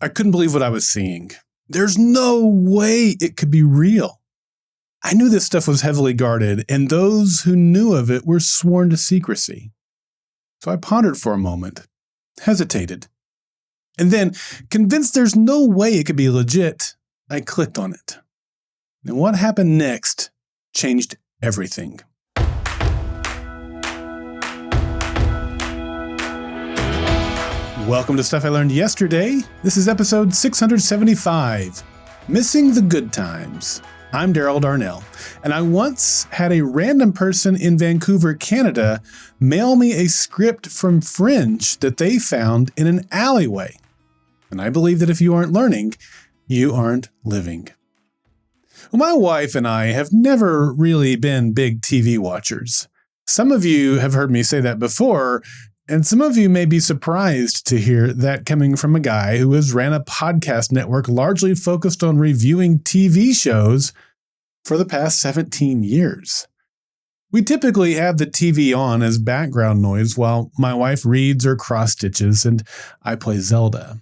I couldn't believe what I was seeing. There's no way it could be real. I knew this stuff was heavily guarded, and those who knew of it were sworn to secrecy. So I pondered for a moment, hesitated, and then, convinced there's no way it could be legit, I clicked on it. And what happened next changed everything. Welcome to Stuff I Learned Yesterday. This is episode 675, Missing the Good Times. I'm Daryl Darnell, and I once had a random person in Vancouver, Canada, mail me a script from Fringe that they found in an alleyway. And I believe that if you aren't learning, you aren't living. Well, my wife and I have never really been big TV watchers. Some of you have heard me say that before, and some of you may be surprised to hear that coming from a guy who has ran a podcast network largely focused on reviewing TV shows for the past 17 years. We typically have the TV on as background noise while my wife reads or cross-stitches and I play Zelda.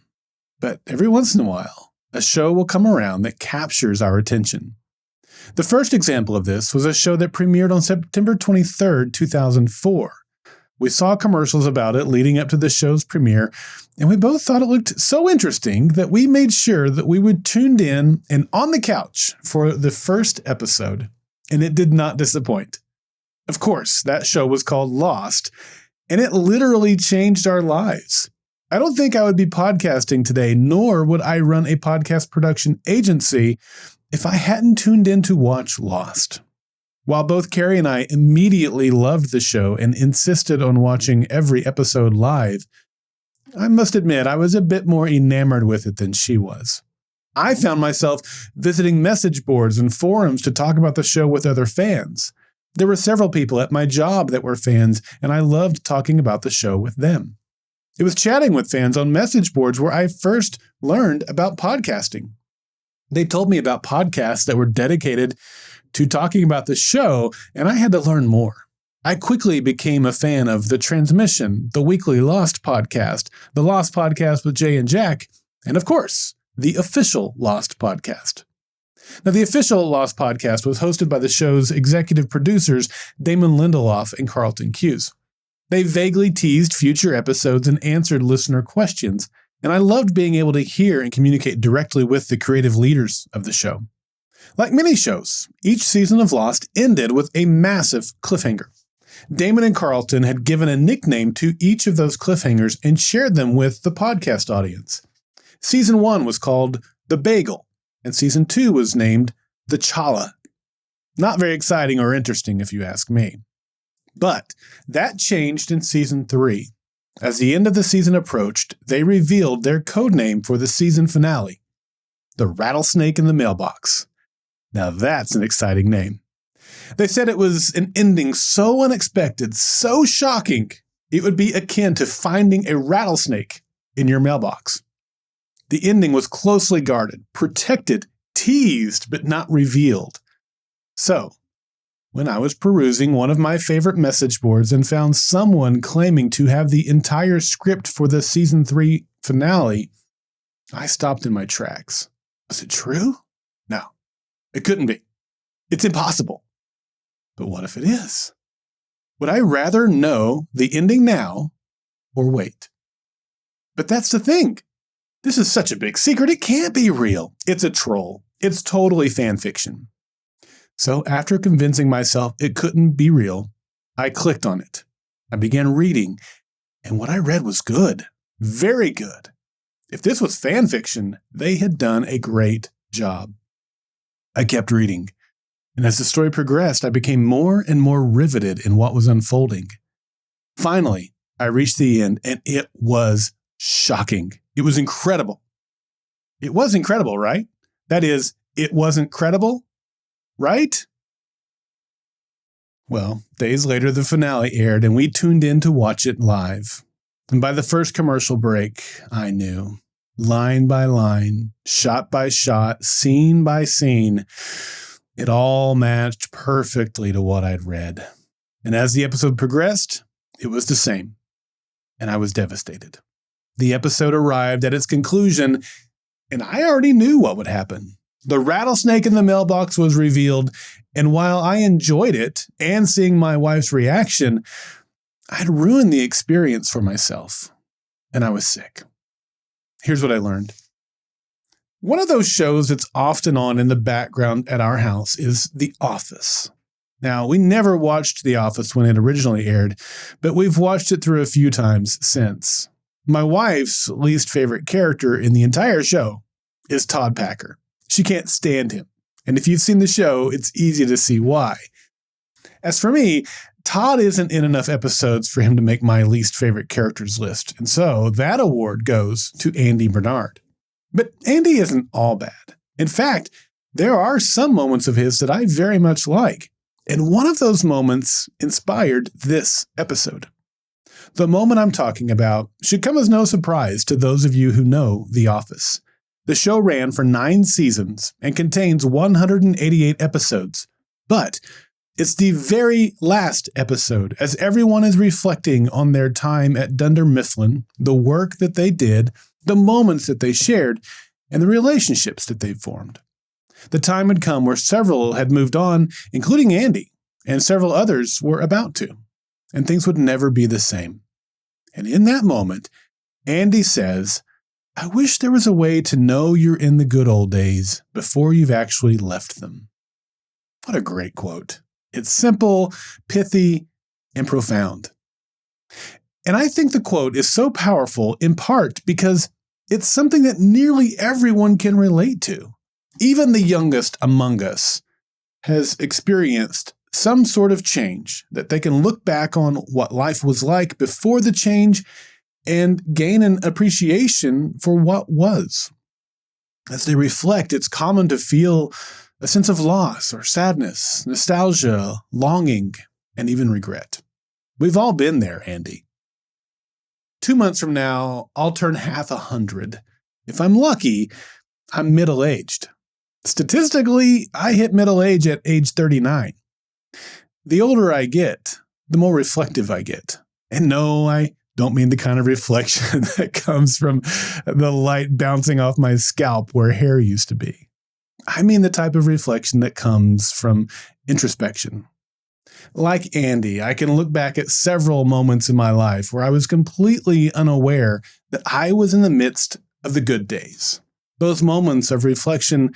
But every once in a while, a show will come around that captures our attention. The first example of this was a show that premiered on September 23rd, 2004. We saw commercials about it leading up to the show's premiere, and we both thought it looked so interesting that we made sure that we would tune in and on the couch for the first episode, and it did not disappoint. Of course, that show was called Lost, and it literally changed our lives. I don't think I would be podcasting today, nor would I run a podcast production agency if I hadn't tuned in to watch Lost. While both Carrie and I immediately loved the show and insisted on watching every episode live, I must admit I was a bit more enamored with it than she was. I found myself visiting message boards and forums to talk about the show with other fans. There were several people at my job that were fans, and I loved talking about the show with them. It was chatting with fans on message boards where I first learned about podcasting. They told me about podcasts that were dedicated to talking about the show, and I had to learn more. I quickly became a fan of The Transmission, the weekly Lost podcast, the Lost podcast with Jay and Jack, and of course, the official Lost podcast. Now, the official Lost podcast was hosted by the show's executive producers, Damon Lindelof and Carlton Cuse. They vaguely teased future episodes and answered listener questions, and I loved being able to hear and communicate directly with the creative leaders of the show. Like many shows, each season of Lost ended with a massive cliffhanger. Damon and Carlton had given a nickname to each of those cliffhangers and shared them with the podcast audience. Season 1 was called The Bagel, and Season 2 was named The Chala. Not very exciting or interesting if you ask me. But that changed in Season 3. As the end of the season approached, they revealed their codename for the season finale, The Rattlesnake in the Mailbox. Now that's an exciting name. They said it was an ending so unexpected, so shocking, it would be akin to finding a rattlesnake in your mailbox. The ending was closely guarded, protected, teased, but not revealed. So, when I was perusing one of my favorite message boards and found someone claiming to have the entire script for the season 3 finale, I stopped in my tracks. Was it true? No. It couldn't be. It's impossible. But what if it is? Would I rather know the ending now or wait? But that's the thing. This is such a big secret. It can't be real. It's a troll. It's totally fan fiction. So after convincing myself it couldn't be real, I clicked on it. I began reading, and what I read was good. Very good. If this was fan fiction, they had done a great job. I kept reading, and as the story progressed, I became more and more riveted in what was unfolding. Finally, I reached the end, and it was shocking. It was incredible. It was incredible, right? That is, it wasn't credible, right? Well, days later, the finale aired, and we tuned in to watch it live. And by the first commercial break, I knew. Line by line, shot by shot, scene by scene, it all matched perfectly to what I'd read. And as the episode progressed, it was the same. And I was devastated. The episode arrived at its conclusion, and I already knew what would happen. The rattlesnake in the mailbox was revealed, and while I enjoyed it and seeing my wife's reaction, I'd ruined the experience for myself, and I was sick. Here's what I learned. One of those shows that's often on in the background at our house is The Office. Now, we never watched The Office when it originally aired, but we've watched it through a few times since. My wife's least favorite character in the entire show is Todd Packer. She can't stand him. And if you've seen the show, it's easy to see why. As for me, Todd isn't in enough episodes for him to make my least favorite characters list. And so that award goes to Andy Bernard. But Andy isn't all bad. In fact, there are some moments of his that I very much like. And one of those moments inspired this episode. The moment I'm talking about should come as no surprise to those of you who know The Office. The show ran for 9 seasons and contains 188 episodes. But it's the very last episode as everyone is reflecting on their time at Dunder Mifflin, the work that they did, the moments that they shared, and the relationships that they formed. The time had come where several had moved on, including Andy, and several others were about to, and things would never be the same. And in that moment, Andy says, "I wish there was a way to know you're in the good old days before you've actually left them." What a great quote. It's simple, pithy, and profound. And I think the quote is so powerful in part because it's something that nearly everyone can relate to. Even the youngest among us has experienced some sort of change that they can look back on what life was like before the change and gain an appreciation for what was. As they reflect, it's common to feel a sense of loss or sadness, nostalgia, longing, and even regret. We've all been there, Andy. 2 months from now, I'll turn half 100. If I'm lucky, I'm middle-aged. Statistically, I hit middle age at age 39. The older I get, the more reflective I get. And no, I don't mean the kind of reflection that comes from the light bouncing off my scalp where hair used to be. I mean the type of reflection that comes from introspection. Like Andy, I can look back at several moments in my life where I was completely unaware that I was in the midst of the good days. Those moments of reflection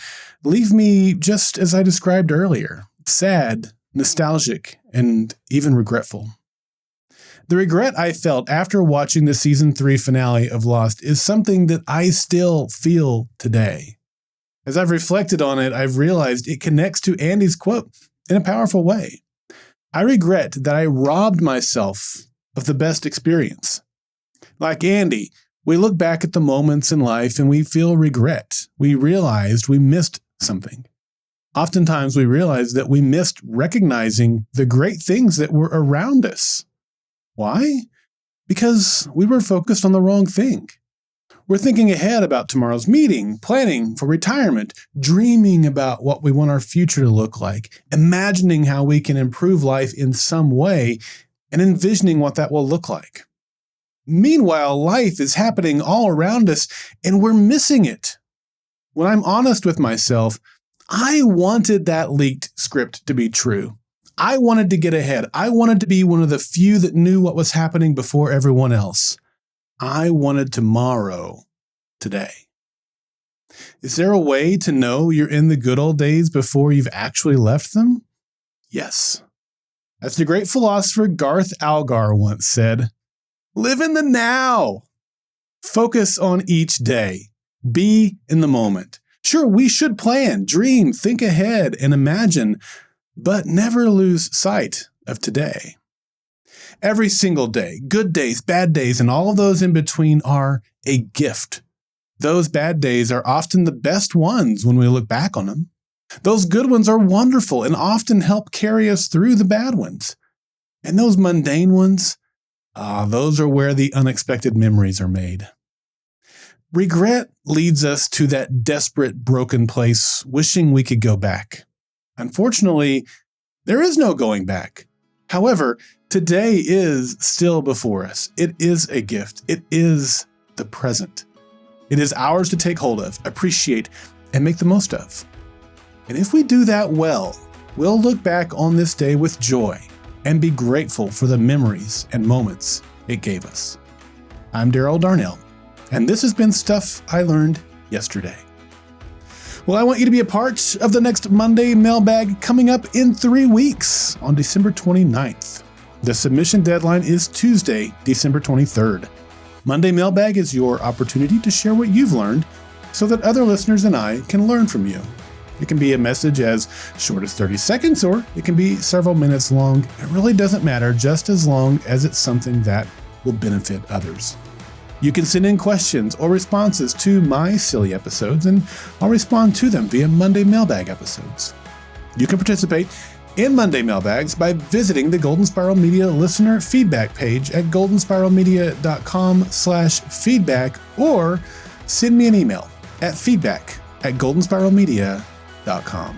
leave me just as I described earlier, sad, nostalgic, and even regretful. The regret I felt after watching the season 3 finale of Lost is something that I still feel today. As I've reflected on it, I've realized it connects to Andy's quote in a powerful way. I regret that I robbed myself of the best experience. Like Andy, we look back at the moments in life and we feel regret. We realized we missed something. Oftentimes we realize that we missed recognizing the great things that were around us. Why? Because we were focused on the wrong thing. We're thinking ahead about tomorrow's meeting, planning for retirement, dreaming about what we want our future to look like, imagining how we can improve life in some way, and envisioning what that will look like. Meanwhile, life is happening all around us, and we're missing it. When I'm honest with myself, I wanted that leaked script to be true. I wanted to get ahead. I wanted to be one of the few that knew what was happening before everyone else. I wanted tomorrow, today. Is there a way to know you're in the good old days before you've actually left them? Yes. As the great philosopher Garth Algar once said, live in the now. Focus on each day. Be in the moment. Sure, we should plan, dream, think ahead, and imagine, but never lose sight of today. Every single day, good days, bad days, and all of those in between are a gift. Those bad days are often the best ones when we look back on them. Those good ones are wonderful and often help carry us through the bad ones. And those mundane ones, those are where the unexpected memories are made. Regret leads us to that desperate, broken place, wishing we could go back. Unfortunately, there is no going back. However, today is still before us. It is a gift. It is the present. It is ours to take hold of, appreciate, and make the most of. And if we do that well, we'll look back on this day with joy and be grateful for the memories and moments it gave us. I'm Daryl Darnell, and this has been Stuff I Learned Yesterday. Well, I want you to be a part of the next Monday mailbag coming up in 3 weeks on December 29th. The submission deadline is Tuesday, December 23rd. Monday mailbag is your opportunity to share what you've learned so that other listeners and I can learn from you. It can be a message as short as 30 seconds, or it can be several minutes long. It really doesn't matter, just as long as it's something that will benefit others. You can send in questions or responses to my SILY episodes, and I'll respond to them via Monday mailbag episodes. You can participate in Monday mailbags by visiting the Golden Spiral Media listener feedback page at goldenspiralmedia.com/feedback, or send me an email at feedback@goldenspiralmedia.com.